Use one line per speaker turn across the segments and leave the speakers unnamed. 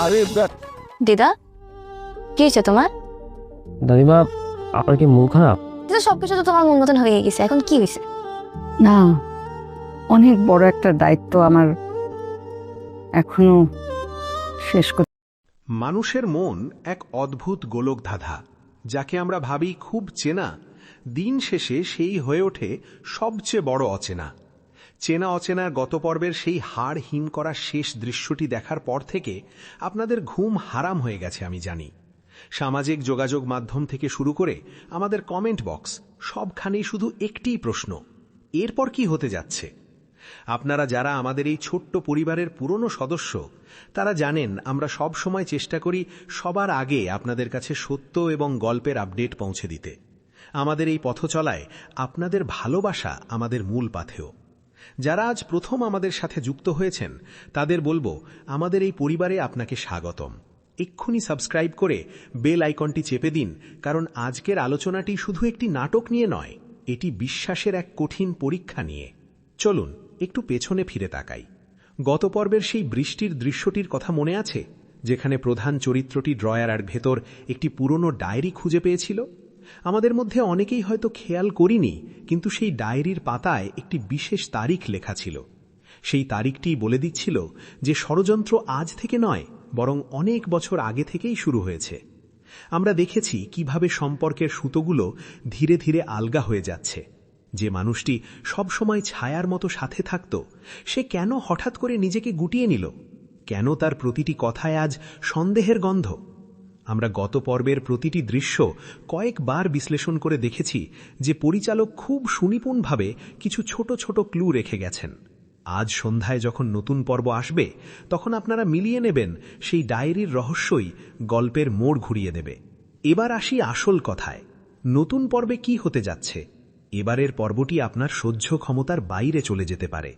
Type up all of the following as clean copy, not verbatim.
আরে
দিদা কি হয়েছে তোমার?
দাদিমা, আপনার কি মন খারাপ?
দিদা সবকিছু তো তোমার মন মতন হয়ে গেছে, এখন কি হয়েছে?
না, অনেক বড় একটা দায়িত্ব আমার এখনো শেষ করতে।
মানুষের মন এক অদ্ভুত গোলকধাঁধা, যাকে আমরা ভাবি খুব চেনা, দিন শেষে সেই হয়ে ওঠে সবচেয়ে বড় অচেনা। চেনা অচেনার গত পর্বের সেই হাড় হিম করা শেষ দৃশ্যটি দেখার পর থেকে আপনাদের ঘুম হারাম হয়ে গেছে আমি জানি। সামাজিক যোগাযোগ মাধ্যম থেকে শুরু করে আমাদের কমেন্ট বক্স, সবখানেই শুধু একটিই প্রশ্ন, এরপর কি হতে যাচ্ছে? আপনারা যারা আমাদের এই ছোট্ট পরিবারের পুরনো সদস্য, তারা জানেন আমরা সব সময় চেষ্টা করি সবার আগে আপনাদের কাছে সত্য এবং গল্পের আপডেট পৌঁছে দিতে। আমাদের এই পথ চলায় আপনাদের ভালোবাসা আমাদের মূল পাথেয়। যারা আজ প্রথম আমাদের সাথে যুক্ত হয়েছেন তাদের বলবো, আমাদের এই পরিবারে আপনাকে স্বাগতম। এক্ষুনি সাবস্ক্রাইব করে বেল আইকনটি চেপে দিন, কারণ আজকের আলোচনাটি শুধু একটি নাটক নিয়ে নয়, এটি বিশ্বাসের এক কঠিন পরীক্ষা নিয়ে। চলুন একটু পেছনে ফিরে তাকাই। গত পর্বের সেই বৃষ্টির দৃশ্যটির কথা মনে আছে, যেখানে প্রধান চরিত্রটি ড্রয়ার ভেতর একটি পুরনো ডায়েরি খুঁজে পেয়েছিল? আমাদের মধ্যে অনেকেই হয়তো খেয়াল করিনি, কিন্তু সেই ডায়েরির পাতায় একটি বিশেষ তারিখ লেখা ছিল। সেই তারিখটি বলে দিচ্ছিল যে ষড়যন্ত্র আজ থেকে নয়, বরং অনেক বছর আগে থেকেই শুরু হয়েছে। আমরা দেখেছি কিভাবে সম্পর্কের সুতোগুলো ধীরে ধীরে আলগা হয়ে যাচ্ছে। যে মানুষটি সবসময় ছায়ার মতো সাথে থাকত, সে কেন হঠাৎ করে নিজেকে গুটিয়ে নিল? কেন তার প্রতিটি কথায় আজ সন্দেহের গন্ধ? আমরা গত পর্বের প্রতিটি দৃশ্য কয়েকবার বিশ্লেষণ করে দেখেছি যে পরিচালক খুব সুনিপুণভাবে কিছু ছোট ছোট ক্লু রেখে গেছেন। আজ সন্ধ্যায় যখন নতুন পর্ব আসবে, তখন আপনারা মিলিয়ে নেবেন সেই ডায়েরির রহস্যই গল্পের মোড় ঘুরিয়ে দেবে। এবার আসি আসল কথায়, নতুন পর্বে কি হতে যাচ্ছে? এবারের পর্বটি আপনার সহ্য ক্ষমতার বাইরে চলে যেতে পারে।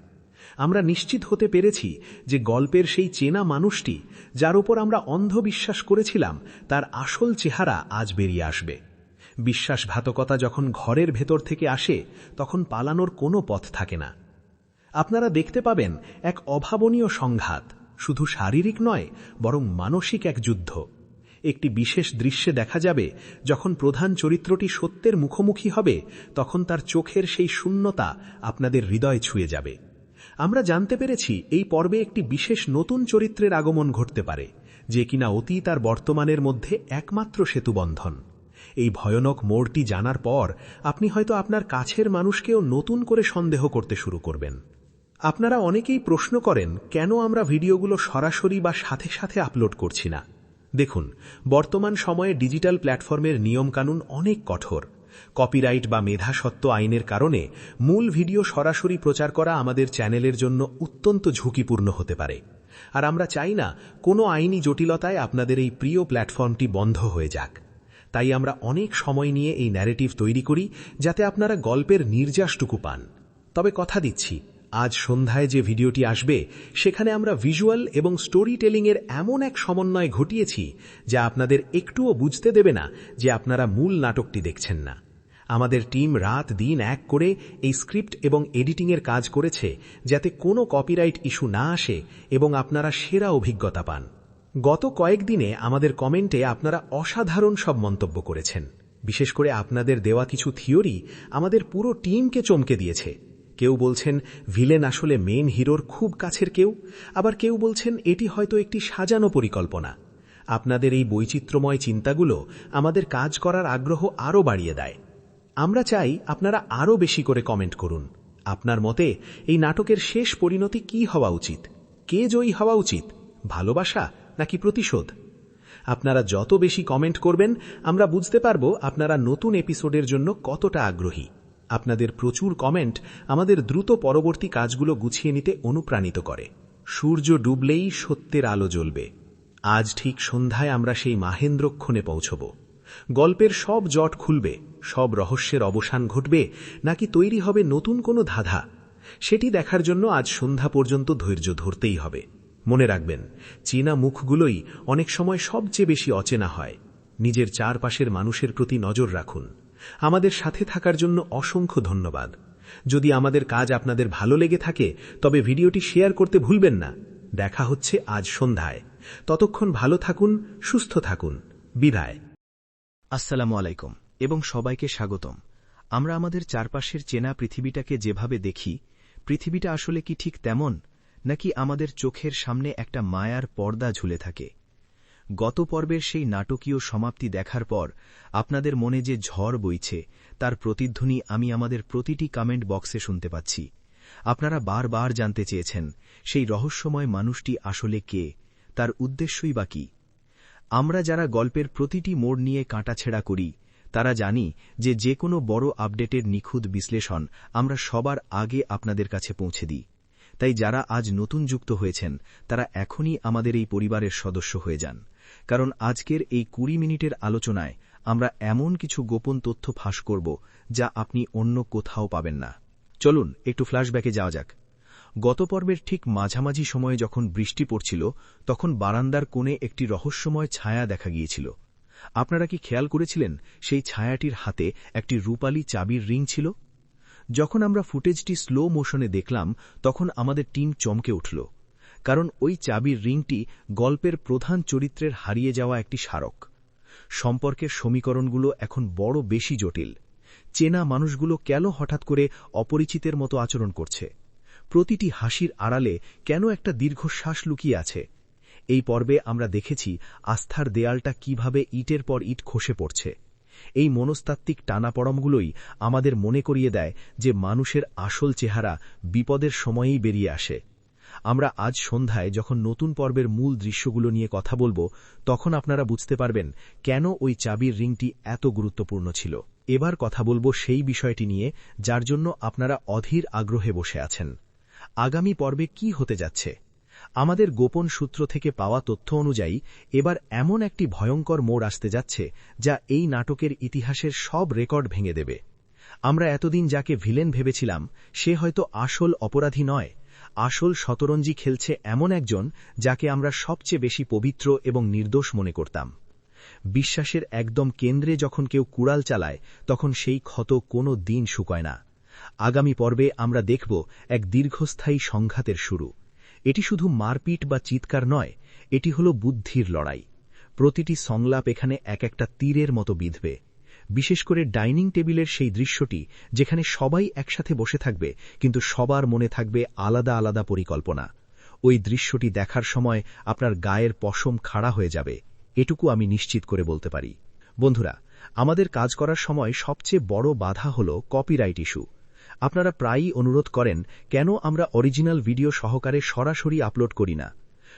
আমরা নিশ্চিত হতে পেরেছি যে গল্পের সেই চেনা মানুষটি, যার উপর আমরা অন্ধবিশ্বাস করেছিলাম, তার আসল চেহারা আজ বেরিয়ে আসবে। বিশ্বাসঘাতকতা যখন ঘরের ভেতর থেকে আসে, তখন পালানোর কোনো পথ থাকে না। আপনারা দেখতে পাবেন এক অভাবনীয় সংঘাত, শুধু শারীরিক নয় বরং মানসিক এক যুদ্ধ। একটি বিশেষ দৃশ্যে দেখা যাবে, যখন প্রধান চরিত্রটি সত্যের মুখোমুখি হবে, তখন তার চোখের সেই শূন্যতা আপনাদের হৃদয় ছুঁয়ে যাবে। আমরা জানতে পেরেছি এই পর্বে একটি বিশেষ নতুন চরিত্রের আগমন ঘটতে পারে, যে কিনা অতীত আর বর্তমানের মধ্যে একমাত্র সেতুবন্ধন। এই ভয়ানক মোড়টি জানার পর আপনি হয়তো আপনার কাছের মানুষকেও নতুন করে সন্দেহ করতে শুরু করবেন। আপনারা অনেকেই প্রশ্ন করেন, কেন আমরা ভিডিওগুলো সরাসরি বা সাথে সাথে আপলোড করছি না? দেখুন, বর্তমান সময়ে ডিজিটাল প্ল্যাটফর্মের নিয়মকানুন অনেক কঠোর। কপিরাইট বা মেধাস্বত্ব আইনের কারণে মূল ভিডিও সরাসরি প্রচার করা আমাদের চ্যানেলের জন্য অত্যন্ত ঝুঁকিপূর্ণ হতে পারে। আর আমরা চাই না কোনো আইনি জটিলতায় আপনাদের এই প্রিয় প্ল্যাটফর্মটি বন্ধ হয়ে যাক। তাই আমরা অনেক সময় নিয়ে এই ন্যারেটিভ তৈরি করি, যাতে আপনারা গল্পের নির্যাসটুকু পান। তবে কথা দিচ্ছি, আজ সন্ধ্যায় যে ভিডিওটি আসবে, সেখানে আমরা ভিজুয়াল এবং স্টোরি টেলিংয়ের এমন এক সমন্বয় ঘটিয়েছি, যা আপনাদের একটুও বুঝতে দেবে না যে আপনারা মূল নাটকটি দেখছেন না। আমাদের টিম রাত দিন এক করে এই স্ক্রিপ্ট এবং এডিটিংয়ের কাজ করেছে, যাতে কোনো কপিরাইট ইস্যু না আসে এবং আপনারা সেরা অভিজ্ঞতা পান। গত কয়েকদিনে আমাদের কমেন্টে আপনারা অসাধারণ সব মন্তব্য করেছেন। বিশেষ করে আপনাদের দেওয়া কিছু থিওরি আমাদের পুরো টিমকে চমকে দিয়েছে। কেউ বলছেন ভিলেন আসলে মেন হিরোর খুব কাছের কেউ, আবার কেউ বলছেন এটি হয়তো একটি সাজানো পরিকল্পনা। আপনাদের এই বৈচিত্র্যময় চিন্তাগুলো আমাদের কাজ করার আগ্রহ আরও বাড়িয়ে দেয়। আমরা চাই আপনারা আরও বেশি করে কমেন্ট করুন। আপনার মতে এই নাটকের শেষ পরিণতি কি হওয়া উচিত? কে জয়ী হওয়া উচিত? ভালোবাসা নাকি প্রতিশোধ? আপনারা যত বেশি কমেন্ট করবেন, আমরা বুঝতে পারব আপনারা নতুন এপিসোডের জন্য কতটা আগ্রহী। আপনাদের প্রচুর কমেন্ট আমাদের দ্রুত পরবর্তী কাজগুলো গুছিয়ে নিতে অনুপ্রাণিত করে। সূর্য ডুবলেই সত্যের আলো জ্বলবে। আজ ঠিক সন্ধ্যায় আমরা সেই মাহেন্দ্রক্ষণে পৌঁছব। গল্পের সব জট খুলবে, সব রহস্যের অবসান ঘটবে, নাকি তৈরি হবে নতুন কোনো ধাঁধা, সেটি দেখার জন্য আজ সন্ধ্যা পর্যন্ত ধৈর্য ধরতেই হবে। মনে রাখবেন, চেনা মুখগুলোই অনেক সময় সবচেয়ে বেশি অচেনা হয়। নিজের চারপাশের মানুষের প্রতি নজর রাখুন। আমাদের সাথে থাকার জন্য অসংখ্য ধন্যবাদ। যদি আমাদের কাজ আপনাদের ভালো লেগে থাকে, তবে ভিডিওটি শেয়ার করতে ভুলবেন না। দেখা হচ্ছে আজ সন্ধ্যায়। ততক্ষণ ভালো থাকুন, সুস্থ থাকুন। বিদায়।
আসসালামু আলাইকুম এবং সবাইকে স্বাগতম। আমরা আমাদের চারপাশের চেনা পৃথিবীটাকে যেভাবে দেখি, পৃথিবীটা আসলে কি ঠিক তেমন, নাকি আমাদের চোখের সামনে একটা মায়ার পর্দা ঝুলে থাকে? গত পর্বের সেই নাটকীয় সমাপ্তি দেখার পর আপনাদের মনে যে ঝড় বইছে তার প্রতিধ্বনি আমি আমাদের প্রতিটি কমেন্ট বক্সে শুনতে পাচ্ছি। আপনারা বারবার জানতে চেয়েছেন সেই রহস্যময় মানুষটি আসলে কে, তার উদ্দেশ্যই বা কি। আমরা যারা গল্পের প্রতিটি মোড় নিয়ে কাটাছেঁড়া করি তারা জানি যে কোনো বড় আপডেটের নিখুঁত বিশ্লেষণ আমরা সবার আগে আপনাদের কাছে পৌঁছে দিই। তাই যারা আজ নতুন যুক্ত হয়েছেন তারা এখনই আমাদের এই পরিবারের সদস্য হয়ে যান, কারণ আজকের এই 20 মিনিটের আলোচনায় আমরা এমন কিছু গোপন তথ্য ফাঁস করব যা আপনি অন্য কোথাও পাবেন না। চলুন একটু ফ্ল্যাশব্যাকে যাওয়া যাক। গত পর্বের ঠিক মাঝামাঝি সময়ে যখন বৃষ্টি পড়ছিল তখন বারান্দার কোণে একটি রহস্যময় ছায়া দেখা গিয়েছিল। আপনারা কি খেয়াল করেছিলেন সেই ছায়াটির হাতে একটি রূপালী চাবির রিং ছিল? যখন আমরা ফুটেজটি স্লো মোশনে দেখলাম তখন আমাদের টিম চমকে উঠল, কারণ ওই চাবির রিংটি গল্পের প্রধান চরিত্রের হারিয়ে যাওয়া একটি স্মারক। সম্পর্কের সমীকরণগুলো এখন বড় বেশি জটিল। চেনা মানুষগুলো কেন হঠাৎ করে অপরিচিতের মতো আচরণ করছে? প্রতিটি হাসির আড়ালে কেন একটা দীর্ঘশ্বাস লুকিয়ে আছে? এই পর্বে আমরা দেখেছি আস্থার দেয়ালটা কিভাবে ইটের পর ইট খসে পড়ছে। এই মনস্তাত্ত্বিক টানাপড়মগুলোই আমাদের মনে করিয়ে দেয় যে মানুষের আসল চেহারা বিপদের সময়েই বেরিয়ে আসে। আমরা আজ সন্ধ্যায় যখন নতুন পর্বের মূল দৃশ্যগুলো নিয়ে কথা বলবো তখন আপনারা বুঝতে পারবেন কেন ওই চাবির রিংটি এত গুরুত্বপূর্ণ ছিল। এবার কথা বলবো সেই বিষয়টি নিয়ে যার জন্য আপনারা অধীর আগ্রহে বসে আছেন। আগামী পর্বে কি হতে যাচ্ছে? আমাদের গোপন সূত্র থেকে পাওয়া তথ্য অনুযায়ী এবার এমন একটি ভয়ঙ্কর মোড় আসতে যাচ্ছে যা এই নাটকের ইতিহাসের সব রেকর্ড ভেঙে দেবে। আমরা এতদিন যাকে ভিলেন ভেবেছিলাম সে হয়তো আসল অপরাধী নয়, আসল শতরঞ্জি খেলছে এমন একজন যাকে আমরা সবচেয়ে বেশি পবিত্র এবং নির্দোষ মনে করতাম। বিশ্বাসের একদম কেন্দ্রে যখন কেউ কুড়াল চালায় তখন সেই ক্ষত কোনো দিন শুকায় না। আগামী পর্বে আমরা দেখব এক দীর্ঘস্থায়ী সংঘাতের শুরু। এটি শুধু মারপিট বা চিৎকার নয়, এটি হল বুদ্ধির লড়াই। প্রতিটি সংলাপ এখানে এক একটা তীরের মতো বিঁধবে। বিশেষ করে ডাইনিং টেবিলের সেই দৃশ্যটি যেখানে সবাই একসাথে বসে থাকবে কিন্তু সবার মনে থাকবে আলাদা আলাদা পরিকল্পনা। ওই দৃশ্যটি দেখার সময় আপনার গায়ের পশম খাড়া হয়ে যাবে, এটুকু আমি নিশ্চিত করে বলতে পারি। বন্ধুরা, আমাদের কাজ করার সময় সবচেয়ে বড় বাধা হল কপিরাইট ইস্যু। আপনারা প্রায়ই অনুরোধ করেন কেন আমরা অরিজিনাল ভিডিও সহকারে সরাসরি আপলোড করি না।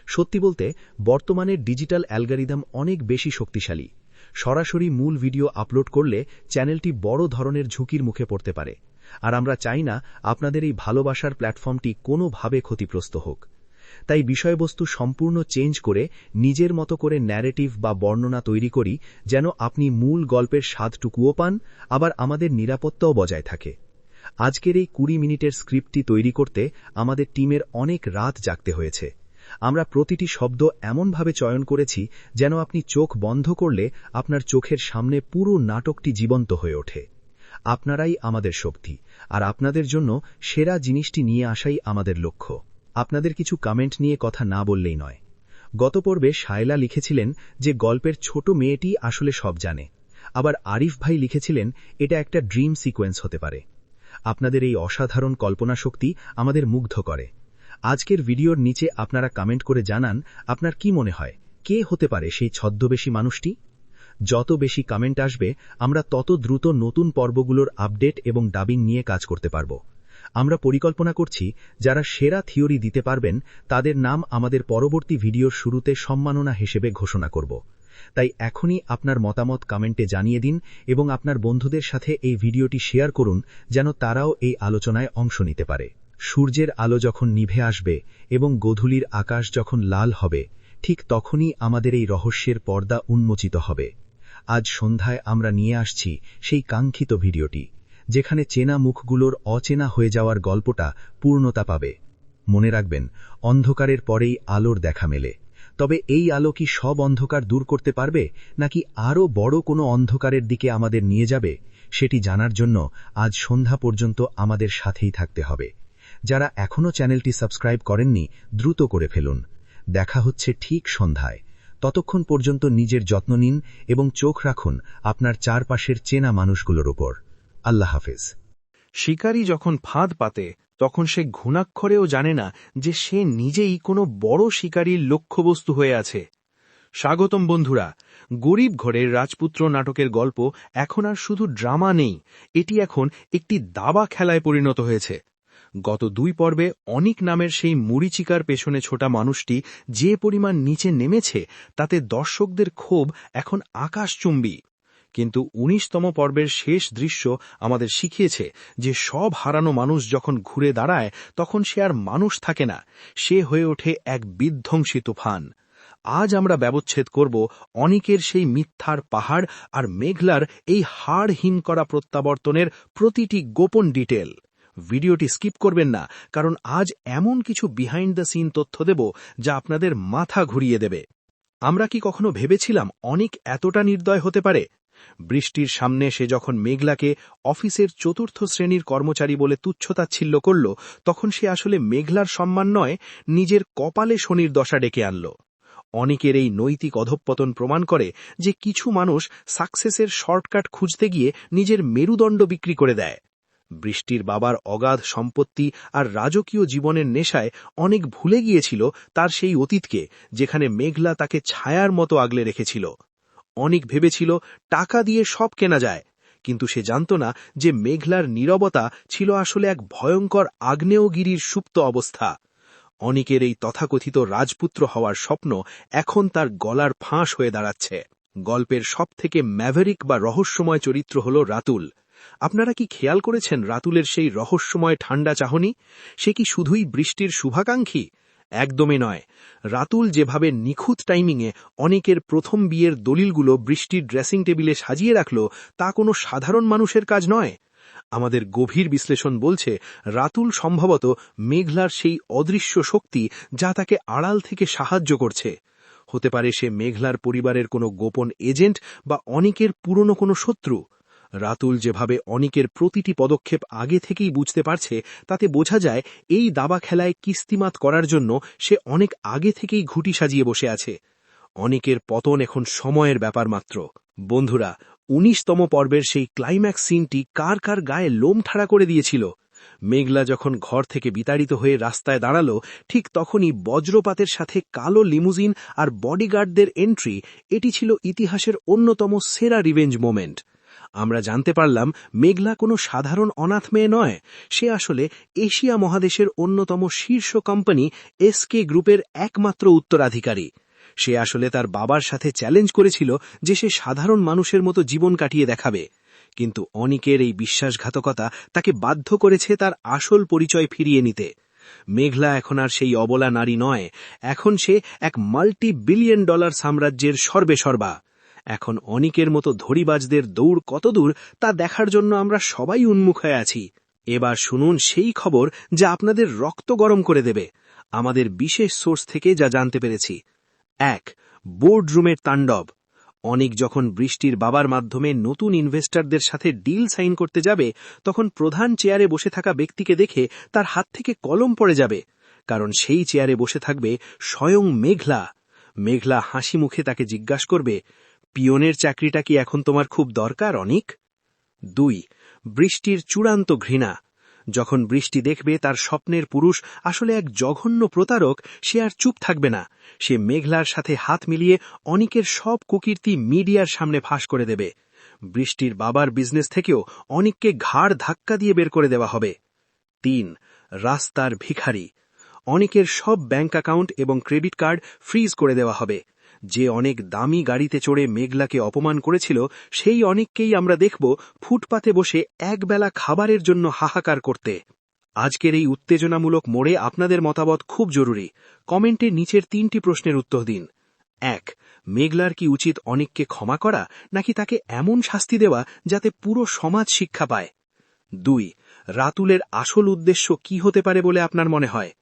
সত্যি বলতে বর্তমানে ডিজিটাল অ্যালগরিদম অনেক বেশি শক্তিশালী। সরাসরি মূল ভিডিও আপলোড করলে চ্যানেলটি বড় ধরনের ঝুঁকির মুখে পড়তে পারে, আর আমরা চাই না আপনাদের এই ভালোবাসার প্ল্যাটফর্মটি কোনোভাবে ক্ষতিগ্রস্ত হোক। তাই বিষয়বস্তু সম্পূর্ণ চেঞ্জ করে নিজের মতো করে ন্যারেটিভ বা বর্ণনা তৈরি করি যেন আপনি মূল গল্পের স্বাদটুকুও পান, আবার আমাদের নিরাপত্তাও বজায় থাকে। আজকের এই 20 মিনিটের স্ক্রিপ্টটি তৈরি করতে আমাদের টিমের অনেক রাত জাগতে হয়েছে। আমরা প্রতিটি শব্দ এমনভাবে চয়ন করেছি যেন আপনি চোখ বন্ধ করলে আপনার চোখের সামনে পুরো নাটকটি জীবন্ত হয়ে ওঠে। আপনারাই আমাদের শক্তি, আর আপনাদের জন্য সেরা জিনিসটি নিয়ে আসাই আমাদের লক্ষ্য। আপনাদের কিছু কমেন্ট নিয়ে কথা না বললেই নয়। গত পর্বে শায়লা লিখেছিলেন যে গল্পের ছোট মেয়েটি আসলে সব জানে, আবার আরিফ ভাই লিখেছিলেন এটা একটা ড্রিম সিকোয়েন্স হতে পারে। আপনাদের এই অসাধারণ কল্পনা শক্তি আমাদের মুগ্ধ করে। আজকের ভিডিওর নিচে আপনারা কমেন্ট করে জানান আপনার কি মনে হয় কে হতে পারে সেই ছদ্মবেশী মানুষটি। যত বেশি কমেন্ট আসবে আমরা তত দ্রুত নতুন পর্বগুলোর আপডেট এবং ডাবিং নিয়ে কাজ করতে পারব। আমরা পরিকল্পনা করছি যারা সেরা থিওরি দিতে পারবেন তাদের নাম আমাদের পরবর্তী ভিডিওর শুরুতে সম্মাননা হিসেবে ঘোষণা করব। তাই এখনই আপনার মতামত কমেন্টে জানিয়ে দিন এবং আপনার বন্ধুদের সাথে এই ভিডিওটি শেয়ার করুন যেন তারাও এই আলোচনায় অংশ নিতে পারে। সূর্যের আলো যখন নিভে আসবে এবং গোধূলির আকাশ যখন লাল হবে, ঠিক তখনই আমাদের এই রহস্যের পর্দা উন্মোচিত হবে। আজ সন্ধ্যায় আমরা নিয়ে আসছি সেই কাঙ্ক্ষিত ভিডিওটি, যেখানে চেনা মুখগুলোর অচেনা হয়ে যাওয়ার গল্পটা পূর্ণতা পাবে। মনে রাখবেন, অন্ধকারের পরেই আলোর দেখা মেলে। তবে এই আলো কি সব অন্ধকার দূর করতে পারবে, নাকি আরও বড় কোনো অন্ধকারের দিকে আমাদের নিয়ে যাবে, সেটি জানার জন্য আজ সন্ধ্যা পর্যন্ত আমাদের সাথেই থাকতে হবে। যারা এখনও চ্যানেলটি সাবস্ক্রাইব করেননি দ্রুত করে ফেলুন। দেখা হচ্ছে ঠিক সন্ধ্যায়। ততক্ষণ পর্যন্ত নিজের যত্ন নিন এবং চোখ রাখুন আপনার চারপাশের চেনা মানুষগুলোর ওপর। আল্লাহ হাফেজ।
শিকারী যখন ফাঁদ পাতে তখন সে ঘুণাক্ষরেও জানে না যে সে নিজেই কোনো বড় শিকারীর লক্ষ্যবস্তু হয়ে আছে। স্বাগতম বন্ধুরা, গরিব ঘরের রাজপুত্র নাটকের গল্প এখন আর শুধু ড্রামা নেই, এটি এখন একটি দাবা খেলায় পরিণত হয়েছে। গত 2 পর্বে অনিক নামের সেই মুড়িচিকার পেছনে ছোটা মানুষটি যে পরিমাণ নিচে নেমেছে তাতে দর্শকদের ক্ষোভ এখন আকাশচুম্বী। কিন্তু 19তম পর্বের শেষ দৃশ্য আমাদের শিখিয়েছে যে সব হারানো মানুষ যখন ঘুরে দাঁড়ায় তখন সে আর মানুষ থাকে না, সে হয়ে ওঠে এক বিধ্বংসী তুফান। আজ আমরা ব্যবচ্ছেদ করব অনিকের সেই মিথ্যার পাহাড় আর মেঘলার এই হাড়হীন করা প্রত্যাবর্তনের প্রতিটি গোপন ডিটেল। ভিডিওটি স্কিপ করবেন না, কারণ আজ এমন কিছু বিহাইন্ড দ্য সিন তথ্য দেব যা আপনাদের মাথা ঘুরিয়ে দেবে। আমরা কি কখনো ভেবেছিলাম অনিক এতটা নির্দয় হতে পারে? বৃষ্টির সামনে সে যখন মেঘলাকে অফিসের 4র্থ শ্রেণীর কর্মচারী বলে তুচ্ছতাচ্ছিল্য করল, তখন সে আসলে মেঘলার সম্মান নয়, নিজের কপালে শনির দশা ডেকে আনল। অনিকের এই নৈতিক অধঃপতন প্রমাণ করে যে কিছু মানুষ সাকসেসের শর্টকাট খুঁজতে গিয়ে নিজের মেরুদণ্ড বিক্রি করে দেয়। বৃষ্টির বাবার অগাধ সম্পত্তি আর রাজকীয় জীবনের নেশায় অনেক ভুলে গিয়েছিল তার সেই অতীতকে, যেখানে মেঘলা তাকে ছায়ার মতো আগলে রেখেছিল। অনেক ভেবেছিল টাকা দিয়ে সব কেনা যায়, কিন্তু সে জানত না যে মেঘলার নীরবতা ছিল আসলে এক ভয়ঙ্কর আগ্নেয়গিরির সুপ্ত অবস্থা। অনিকের এই তথাকথিত রাজপুত্র হওয়ার স্বপ্ন এখন তার গলার ফাঁস হয়ে দাঁড়াচ্ছে। গল্পের সবথেকে ম্যাভেরিক বা রহস্যময় চরিত্র হল রাতুল। আপনারা কি খেয়াল করেছেন রাতুলের সেই রহস্যময় ঠান্ডা চাহনি? সে কি শুধুই বৃষ্টির শুভাকাঙ্ক্ষী? একদমই নয়। রাতুল যেভাবে নিখুঁত টাইমিংয়ে অনেকের প্রথম বিয়ের দলিলগুলো বৃষ্টির ড্রেসিং টেবিলে সাজিয়ে রাখল, তা কোনো সাধারণ মানুষের কাজ নয়। আমাদের গভীর বিশ্লেষণ বলছে রাতুল সম্ভবত মেঘলার সেই অদৃশ্য শক্তি যা তাকে আড়াল থেকে সাহায্য করছে। হতে পারে সে মেঘলার পরিবারের কোনো গোপন এজেন্ট বা অনিকের পুরনো কোনো শত্রু। রাতুল যেভাবে অনিকের প্রতিটি পদক্ষেপ আগে থেকেই বুঝতে পারছে, তাতে বোঝা যায় এই দাবা খেলায় কিস্তিমাত করার জন্য সে অনেক আগে থেকেই ঘুঁটি সাজিয়ে বসে আছে। অনিকের পতন এখন সময়ের ব্যাপার মাত্র। বন্ধুরা, 19তম পর্বের সেই ক্লাইম্যাক্স সিনটি কার কার গায়ে লোম ঠাড়া করে দিয়েছিল? মেঘলা যখন ঘর থেকে বিতাড়িত হয়ে রাস্তায় দাঁড়ালো, ঠিক তখনই বজ্রপাতের সাথে কালো লিমুজিন আর বডিগার্ডদের এন্ট্রি, এটি ছিল ইতিহাসের অন্যতম সেরা রিভেঞ্জ মোমেন্ট। আমরা জানতে পারলাম মেঘলা কোনো সাধারণ অনাথ মেয়ে নয়, সে আসলে এশিয়া মহাদেশের অন্যতম শীর্ষ কোম্পানি এসকে গ্রুপের একমাত্র উত্তরাধিকারী। সে আসলে তার বাবার সাথে চ্যালেঞ্জ করেছিল যে সে সাধারণ মানুষের মতো জীবন কাটিয়ে দেখাবে, কিন্তু অনিকের এই বিশ্বাসঘাতকতা তাকে বাধ্য করেছে তার আসল পরিচয় ফিরিয়ে নিতে। মেঘলা এখন আর সেই অবলা নারী নয়, এখন সে এক $multi-billion সাম্রাজ্যের সর্বেসর্বা। এখন অনিকের মতো ধড়িবাজদের দৌড় কতদূর তা দেখার জন্য আমরা সবাই উন্মুখ হয়ে আছি। এবার শুনুন সেই খবর যা আপনাদের রক্ত গরম করে দেবে, আমাদের বিশেষ সোর্স থেকে যা জানতে পেরেছি। 1. বোর্ডরুমের তাণ্ডব। অনিক যখন বৃষ্টির বাবার মাধ্যমে নতুন ইনভেস্টরদের সাথে ডিল সাইন করতে যাবে, তখন প্রধান চেয়ারে বসে থাকা ব্যক্তিকে দেখে তার হাত থেকে কলম পড়ে যাবে, কারণ সেই চেয়ারে বসে থাকবে স্বয়ং মেঘলা। মেঘলা হাসি মুখে তাকে জিজ্ঞাসা করবে, পিয়নের চাকরিটা কি এখন তোমার খুব দরকার অনিক? 2. বৃষ্টির চূড়ান্ত ঘৃণা। যখন বৃষ্টি দেখবে তার স্বপ্নের পুরুষ আসলে এক জঘন্য প্রতারক, সে আর চুপ থাকবে না। সে মেঘলার সাথে হাত মিলিয়ে অনিকের সব কুকীর্তি মিডিয়ার সামনে ফাঁস করে দেবে। বৃষ্টির বাবার বিজনেস থেকেও অনিককে ঘাড় ধাক্কা দিয়ে বের করে দেওয়া হবে। 3. রাস্তার ভিখারি। অনিকের সব ব্যাংক অ্যাকাউন্ট এবং ক্রেডিট কার্ড ফ্রিজ করে দেওয়া হবে। যে অনেক দামি গাড়িতে চড়ে মেঘলাকে অপমান করেছিল, সেই অনেককেই আমরা দেখব ফুটপাতে বসে একবেলা খাবারের জন্য হাহাকার করতে। আজকের এই উত্তেজনামূলক মোড়ে আপনাদের মতামত খুব জরুরি। কমেন্টে নিচের 3টি প্রশ্নের উত্তর দিন। 1. মেঘলার কি উচিত অনিককে ক্ষমা করা, নাকি তাকে এমন শাস্তি দেওয়া যাতে পুরো সমাজ শিক্ষা পায়? 2. রাতুলের আসল উদ্দেশ্য কি হতে পারে বলে আপনার মনে হয়?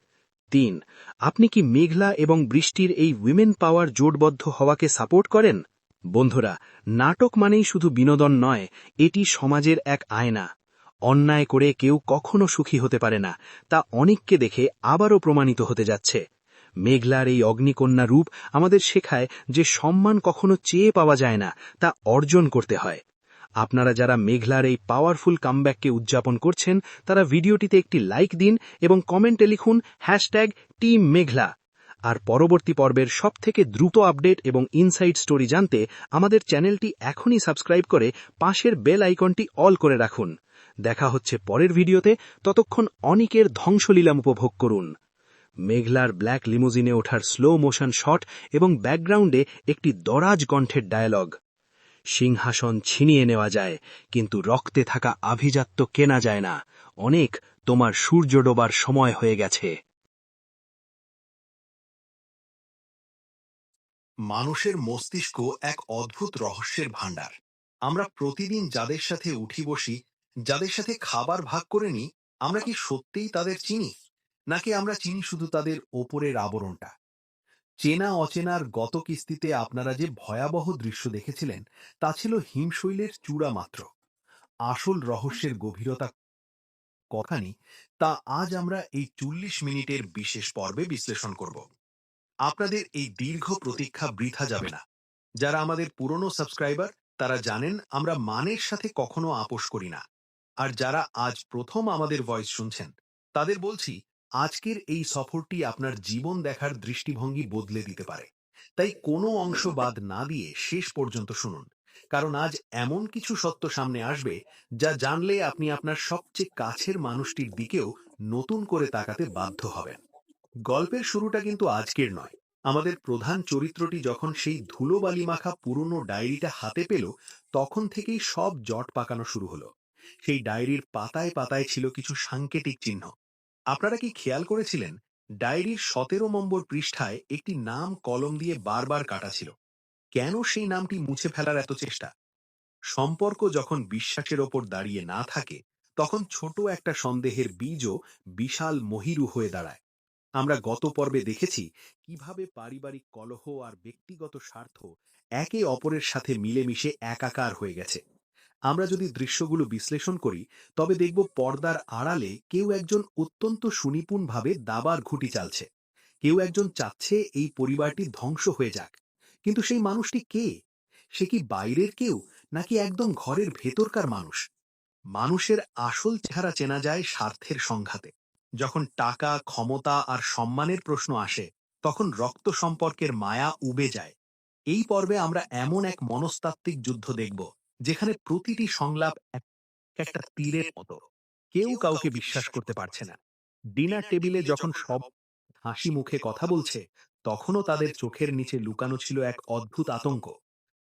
3. আপনি কি মেঘলা এবং বৃষ্টির এই উইমেন পাওয়ার জোটবদ্ধ হওয়াকে সাপোর্ট করেন? বন্ধুরা, নাটক মানেই শুধু বিনোদন নয়, এটি সমাজের এক আয়না। অন্যায় করে কেউ কখনো সুখী হতে পারে না, তা অনিককে দেখে আবারও প্রমাণিত হতে যাচ্ছে। মেঘলার এই অগ্নিকন্যা রূপ আমাদের শেখায় যে সম্মান কখনো চেয়ে পাওয়া যায় না, তা অর্জন করতে হয়। আপনারা যারা মেঘলার এই পাওয়ারফুল কামব্যাককে উদযাপন করছেন, তারা ভিডিওটিতে একটি লাইক দিন এবং কমেন্টে লিখুন টিম মেঘলা। আর পরবর্তী পর্বের সবথেকে দ্রুত আপডেট এবং ইনসাইড স্টোরি জানতে আমাদের চ্যানেলটি এখনই সাবস্ক্রাইব করে পাশের বেল আইকনটি অল করে রাখুন। দেখা হচ্ছে পরের ভিডিওতে, ততক্ষণ অনিকের ধ্বংসলীলাম উপভোগ করুন। মেঘলার ব্ল্যাক লিমুজিনে ওঠার স্লো মোশন শট এবং ব্যাকগ্রাউন্ডে একটি দরাজ কণ্ঠের ডায়ালগ। সিংহাসন ছিনিয়ে নেওয়া যায়, কিন্তু রক্তে থাকা আভিজাত্য কেনা যায় না। অনেক, তোমার সূর্য ডোবার সময় হয়ে গেছে।
মানুষের মস্তিষ্ক এক অদ্ভুত রহস্যের ভাণ্ডার। আমরা প্রতিদিন যাদের সাথে উঠি বসি, যাদের সাথে খাবার ভাগ করে নিই, আমরা কি সত্যিই তাদের চিনি, নাকি আমরা চিনি শুধু তাদের ওপরের আবরণটা? চেনা অচেনার গত কিস্তিতে আপনারা যে ভয়াবহ দৃশ্য দেখেছিলেন, তা ছিল হিমশৈলের চূড়া মাত্র। আসল রহস্যের গভীরতা কতখানি, তা আজ আমরা এই ৪০ মিনিটের বিশেষ পর্বে বিশ্লেষণ করব। আপনাদের এই দীর্ঘ প্রতীক্ষা বৃথা যাবে না। যারা আমাদের পুরনো সাবস্ক্রাইবার, তারা জানেন আমরা মানের সাথে কখনো আপোষ করি না। আর যারা আজ প্রথম আমাদের ভয়েস শুনছেন, তাদের বলছি, আজকের এই সফরটি আপনার জীবন দেখার দৃষ্টিভঙ্গি বদলে দিতে পারে। তাই কোনো অংশ বাদ না দিয়ে শেষ পর্যন্ত শুনুন, কারণ আজ এমন কিছু সত্য সামনে আসবে যা জানলে আপনি আপনার সবচেয়ে কাছের মানুষটির দিকেও নতুন করে তাকাতে বাধ্য হবেন। গল্পের শুরুটা কিন্তু আজকের নয়। আমাদের প্রধান চরিত্রটি যখন সেই ধুলোবালি মাখা পুরনো ডায়েরিটা হাতে পেল, তখন থেকেই সব জট পাকানো শুরু হলো। সেই ডায়েরির পাতায় পাতায় ছিল কিছু সাংকেতিক চিহ্ন। আপনারা কি খেয়াল করেছিলেন, ডায়েরির ১৭ নম্বর পৃষ্ঠায় একটি নাম কলম দিয়ে বারবার কাটা ছিল? কেন সেই নামটি মুছে ফেলার এত চেষ্টা? সম্পর্ক যখন বিশ্বাসের ওপর দাঁড়িয়ে না থাকে, তখন ছোট একটা সন্দেহের বীজও বিশাল মহিরু হয়ে দাঁড়ায়। আমরা গত পর্বে দেখেছি কিভাবে পারিবারিক কলহ আর ব্যক্তিগত স্বার্থ একে অপরের সাথে মিলেমিশে একাকার হয়ে গেছে। আমরা যদি দৃশ্যগুলো বিশ্লেষণ করি, তবে দেখব পর্দার আড়ালে কেউ একজন অত্যন্ত সুনিপুণভাবে দাবার ঘুঁটি চালছে। কেউ একজন চাচ্ছে এই পরিবারটি ধ্বংস হয়ে যাক। কিন্তু সেই মানুষটি কে? সে কি বাইরের কেউ, নাকি একদম ঘরের ভেতরকার মানুষ? মানুষের আসল চেহারা চেনা যায় স্বার্থের সংঘাতে। যখন টাকা, ক্ষমতা আর সম্মানের প্রশ্ন আসে, তখন রক্ত সম্পর্কের মায়া উবে যায়। এই পর্বে আমরা এমন এক মনস্তাত্ত্বিক যুদ্ধ দেখব, যেখানে প্রতিটি সংলাপ একটা তীরের মতো। কেউ কাউকে বিশ্বাস করতে পারছে না। ডিনার টেবিলে যখন সব হাসি মুখে কথা বলছে, তখনও তাদের চোখের নিচে লুকানো ছিল এক অদ্ভুত আতঙ্ক।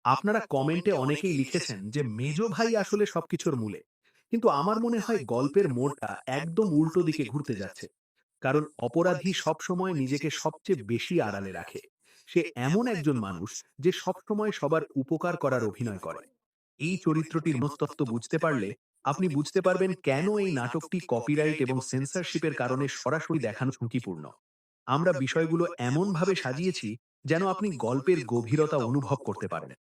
আপনারা কমেন্টে অনেকেই লিখেছেন যে মেজ ভাই আসলে সবকিছুর মূলে, কিন্তু আমার মনে হয় গল্পের মোড়টা একদম উল্টো দিকে ঘুরতে যাচ্ছে। কারণ অপরাধী সবসময় নিজেকে সবচেয়ে বেশি আড়ালে রাখে। সে এমন একজন মানুষ যে সবসময় সবার উপকার করার অভিনয় করে। এই চরিত্রটির মনস্তত্ত্ব বুঝতে পারলে আপনি বুঝতে পারবেন কেন এই নাটকটি কপিরাইট এবং সেন্সরশিপের কারণে সরাসরি দেখানো ঝুঁকিপূর্ণ। আমরা বিষয়গুলো এমনভাবে সাজিয়েছি যেন আপনি গল্পের গভীরতা অনুভব করতে পারেন।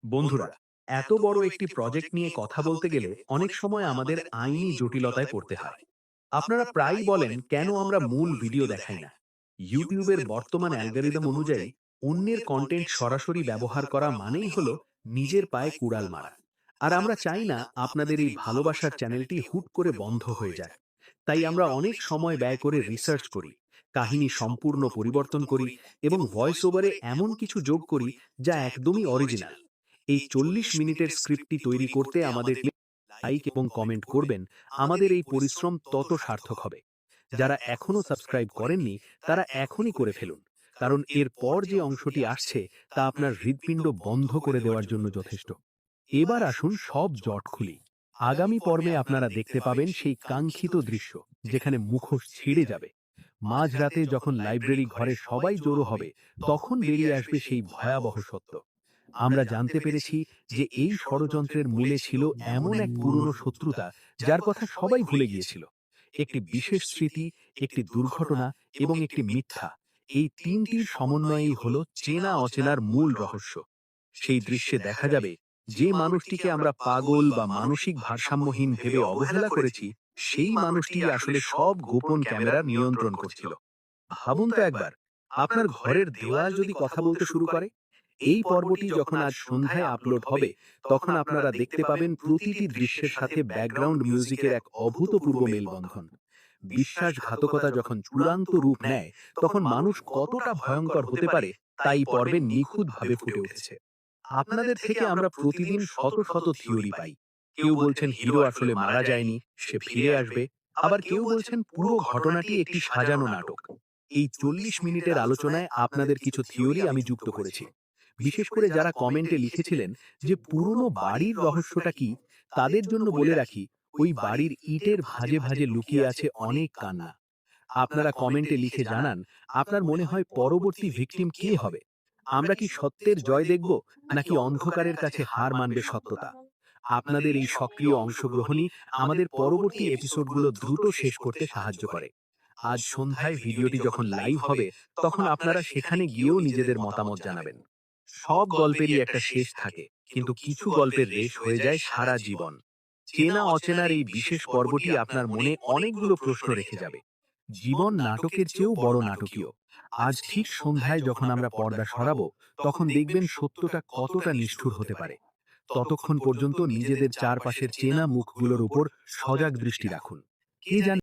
বন্ধুরা, এত বড় একটি প্রজেক্ট নিয়ে কথা বলতে গেলে অনেক সময় আমাদের আইনি জটিলতায় পড়তে হয়। আপনারা প্রায়ই বলেন কেন আমরা মূল ভিডিও দেখাই না। ইউটিউবের বর্তমান অ্যালগরিদম অনুযায়ী অন্যের কন্টেন্ট সরাসরি ব্যবহার করা মানেই হলো নিজের পায়ে কুড়াল মারা। আর আমরা চাই না আপনাদের এই ভালোবাসার চ্যানেলটি হুট করে বন্ধ হয়ে যায়। তাই আমরা অনেক সময় ব্যয় করে রিসার্চ করি, কাহিনী সম্পূর্ণ পরিবর্তন করি এবং ভয়েস ওভারে এমন কিছু যোগ করি যা একদমই অরিজিনাল। এই ৪০ মিনিটের স্ক্রিপ্টটি তৈরি করতে আমাদের লাইক এবং কমেন্ট করবেন। আমাদের এই পরিশ্রম তত সার্থক হবে। যারা এখনো সাবস্ক্রাইব করেননি, তারা এখনই করে ফেলুন, কারণ এর পর যে অংশটি আসছে তা আপনার হৃৎপিণ্ড বন্ধ করে দেওয়ার জন্য যথেষ্ট। এবার আসুন সব জট খুলি। আগামী পর্বে আপনারা দেখতে পাবেন সেই কাঙ্ক্ষিত দৃশ্য, যেখানে মুখোশ ছিঁড়ে যাবে। মাঝরাতে যখন লাইব্রেরি ঘরে সবাই জড়ো হবে, তখন বেরিয়ে আসবে সেই ভয়াবহ সত্য। আমরা জানতে পেরেছি যে এই ষড়যন্ত্রের মূলে ছিল এমন এক পুরনো শত্রুতা, যার কথা সবাই ভুলে গিয়েছিল। একটি বিশেষ স্মৃতি, একটি দুর্ঘটনা এবং একটি মিথ্যা, এই তিনটির সমন্বয়েই হল চেনা অচেনার মূল রহস্য। সেই দৃশ্যে দেখা যাবে যে মানুষটিকে আমরা পাগল বা মানসিক ভারসাম্যহীন ভেবে অবহেলা করেছি, সেই মানুষটি আসলে সব গোপন ক্যামেরার নিয়ন্ত্রণ করছিল। ভাবুন তো একবার, আপনার ঘরের দেওয়াল যদি কথা বলতে শুরু করে? এই পর্বটি যখন আজ সন্ধ্যায় আপলোড হবে, তখন আপনারা দেখতে পাবেন প্রতিটি দৃশ্যের সাথে ব্যাকগ্রাউন্ড মিউজিকের এক অভূতপূর্ব মেলবন্ধন। বিশ্বাসঘাতকতা যখন চূড়ান্ত রূপ নেয়, তখন মানুষ কতটা ভয়ঙ্কর হতে পারে তাই পর্বে নিখুঁতভাবে ফুটে উঠেছে। আপনাদের থেকে আমরা প্রতিদিন শত শত থিওরি পাই। কেউ বলছেন হিরো আসলে মারা যায়নি, সে ফিরে আসবে। আবার কেউ বলছেন পুরো ঘটনাটি একটি সাজানো নাটক। এই 40 মিনিটের আলোচনায় আপনাদের কিছু থিওরি আমি যুক্ত করেছি। বিশেষ করে যারা কমেন্টে লিখেছিলেন যে পুরনো বাড়ির রহস্যটা কি, তাদের জন্য বলে রাখি, ওই বাড়ির ইটের ভাঁজে ভাঁজে লুকিয়ে আছে অনেক কান্না। আপনারা কমেন্টে লিখে জানান আপনার মনে হয় পরবর্তী ভিকটিম কে হবে। আমরা কি সত্যের জয় দেখব, নাকি অন্ধকারের কাছে হার মানবে সত্যতা? আপনাদের এই সক্রিয় অংশগ্রহণই আমাদের পরবর্তী এপিসোডগুলো দ্রুত শেষ করতে সাহায্য করে। আজ সন্ধ্যায় ভিডিওটি যখন লাইভ হবে, তখন আপনারা সেখানে গিয়েও নিজেদের মতামত জানাবেন। সব গল্পেরই একটা শেষ থাকে, কিন্তু কিছু গল্পের রেশ হয়ে যায় সারা জীবন। চেনা অচেনার এই বিশেষ পর্বটি আপনার মনে অনেকগুলো প্রশ্ন রেখে যাবে। জীবন নাটকের চেয়েও বড় নাটকীয়। আজ ঠিক সন্ধ্যায় যখন আমরা পর্দা সরাবো, তখন দেখবেন সত্যটা কতটা নিষ্ঠুর হতে পারে। ততক্ষণ পর্যন্ত নিজেদের চারপাশের চেনা মুখগুলোর উপর সজাগ দৃষ্টি রাখুন। কে জানে